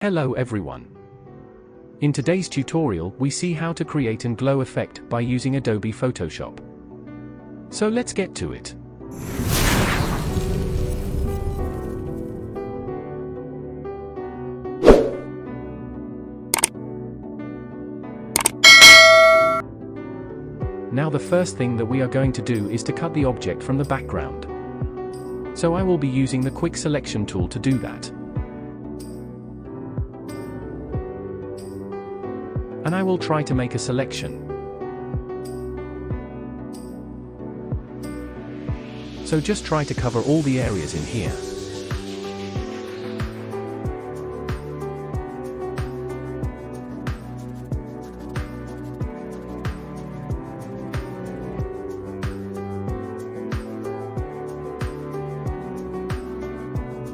Hello everyone. In today's tutorial, we see how to create an glow effect by using Adobe Photoshop. So let's get to it. Now the first thing that we are going to do is to cut the object from the background. So I will be using the Quick Selection tool to do that. And I will try to make a selection. So just try to cover all the areas in here.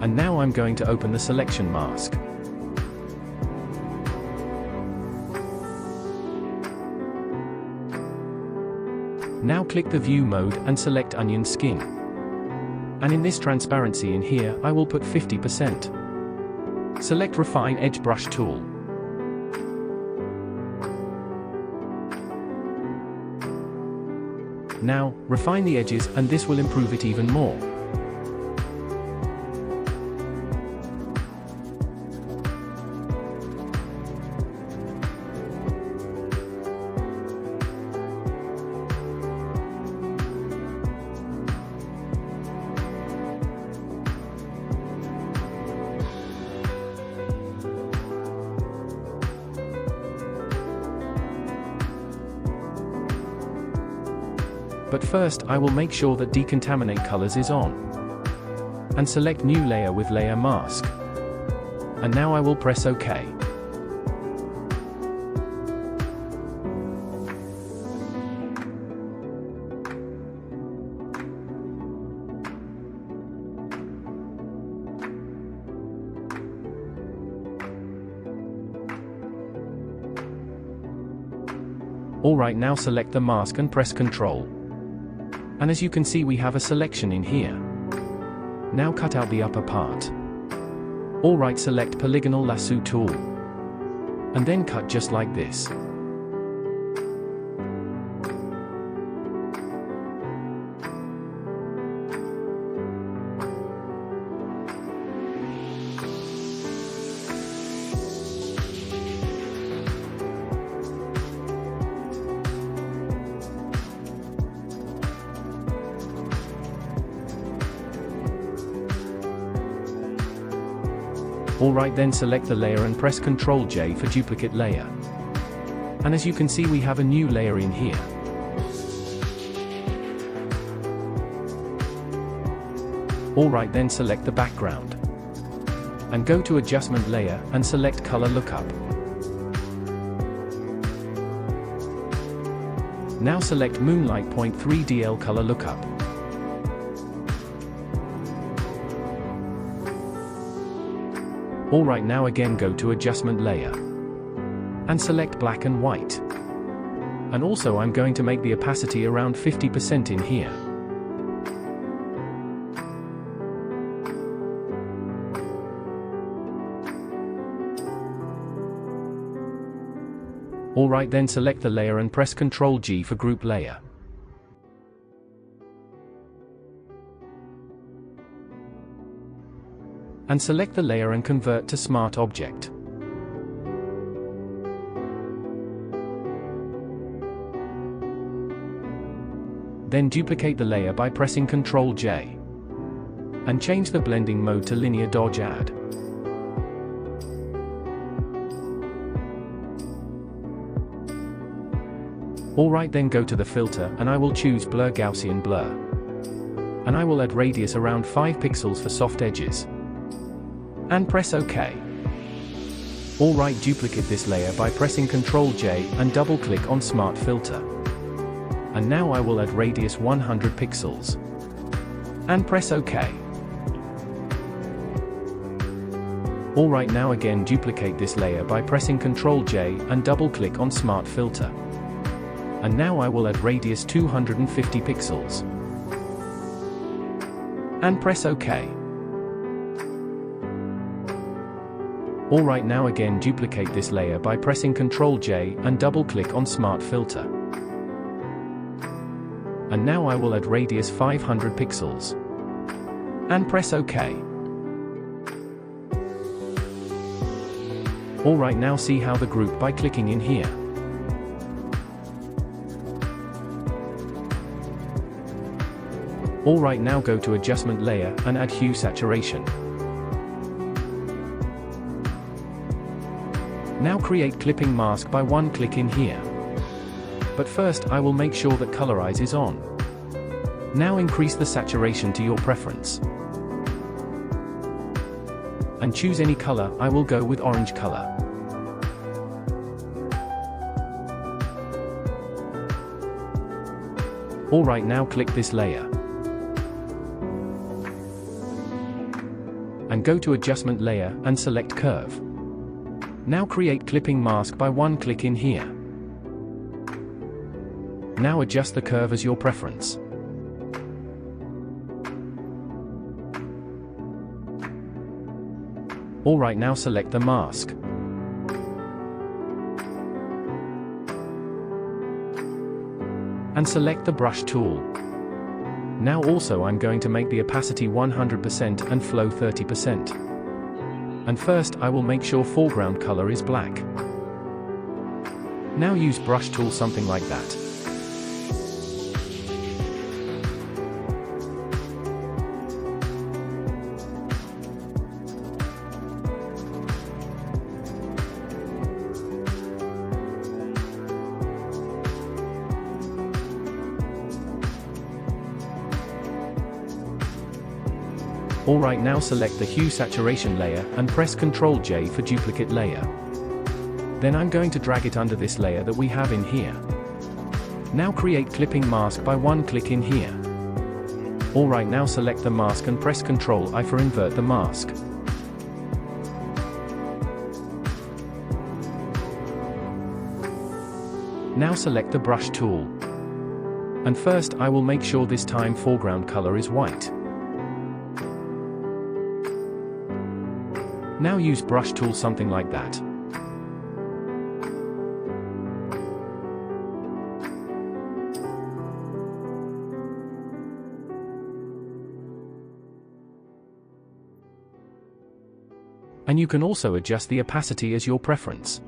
And now I'm going to open the selection mask. Now click the View mode and select Onion Skin. And in this transparency in here, I will put 50%. Select Refine Edge Brush tool. Now, refine the edges and this will improve it even more. But first, I will make sure that Decontaminate Colors is on. And select New Layer with Layer Mask. And now I will press OK. Alright, now select the mask and press Ctrl. And as you can see, we have a selection in here. Now cut out the upper part. Alright, select Polygonal Lasso tool. And then cut just like this. Alright, then select the layer and press Ctrl J for duplicate layer. And as you can see, we have a new layer in here. Alright, then select the background. And go to Adjustment Layer and select Color Lookup. Now select Moonlight Point 3DL Color Lookup. Alright, now again go to Adjustment Layer. And select Black and White. And also I'm going to make the opacity around 50% in here. Alright, then select the layer and press Ctrl G for Group Layer. And select the layer and convert to Smart Object. Then duplicate the layer by pressing Ctrl J. And change the blending mode to Linear Dodge Add. Alright, then go to the filter and I will choose Blur Gaussian Blur. And I will add radius around 5 pixels for soft edges. And press OK. Alright, duplicate this layer by pressing Ctrl J and double click on Smart Filter. And now I will add radius 100 pixels. And press OK. Alright, now again duplicate this layer by pressing Ctrl J and double click on Smart Filter. And now I will add radius 250 pixels. And press OK. Alright, now again duplicate this layer by pressing Ctrl J and double click on Smart Filter. And now I will add radius 500 pixels. And press OK. Alright, now see how the group by clicking in here. Alright, now go to Adjustment Layer and add Hue Saturation. Now create Clipping Mask by one click in here. But first I will make sure that Colorize is on. Now increase the saturation to your preference. And choose any color. I will go with orange color. Alright, now click this layer. And go to Adjustment Layer and select Curve. Now create Clipping Mask by one click in here. Now adjust the curve as your preference. Alright, now select the mask. And select the brush tool. Now also I'm going to make the opacity 100% and flow 30%. And first I will make sure foreground color is black. Now use brush tool something like that. Alright, now select the Hue Saturation layer and press Ctrl J for duplicate layer. Then I'm going to drag it under this layer that we have in here. Now create Clipping Mask by one click in here. Alright, now select the mask and press Ctrl I for invert the mask. Now select the brush tool. And first I will make sure this time foreground color is white. Now use brush tool something like that. And you can also adjust the opacity as your preference.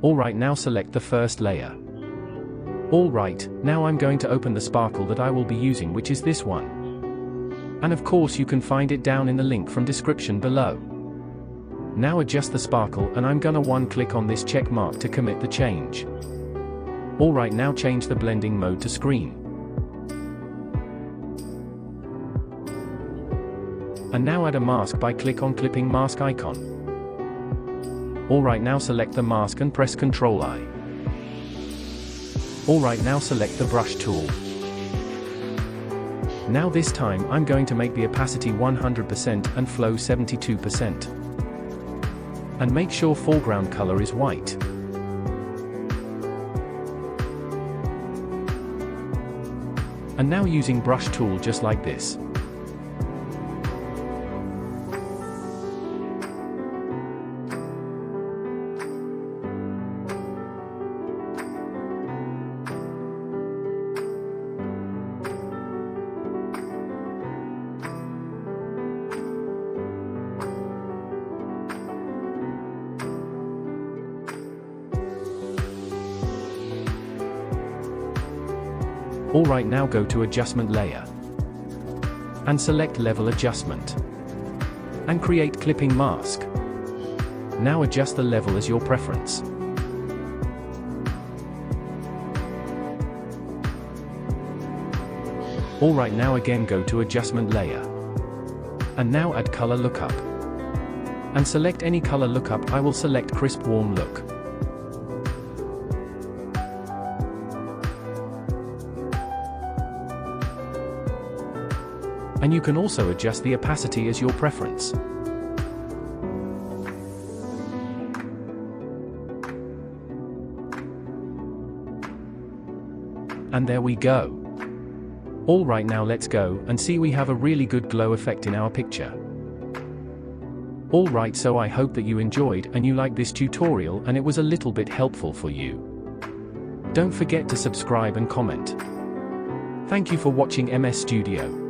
Alright, now select the first layer. Alright, now I'm going to open the sparkle that I will be using, which is this one. And of course you can find it down in the link from description below. Now adjust the sparkle and I'm gonna one click on this check mark to commit the change. Alright, now change the blending mode to screen. And now add a mask by click on Clipping Mask icon. Alright, now select the mask and press Ctrl I. Alright, now select the brush tool. Now this time I'm going to make the opacity 100% and flow 72%. And make sure foreground color is white. And now using brush tool just like this. Alright, now go to Adjustment Layer. And select Level Adjustment. And create Clipping Mask. Now adjust the level as your preference. Alright, now again go to Adjustment Layer. And now add Color Lookup. And select any color lookup. I will select Crisp Warm Look. And you can also adjust the opacity as your preference. And there we go. Alright, now let's go and see we have a really good glow effect in our picture. Alright, so I hope that you enjoyed and you liked this tutorial and it was a little bit helpful for you. Don't forget to subscribe and comment. Thank you for watching MS Studio.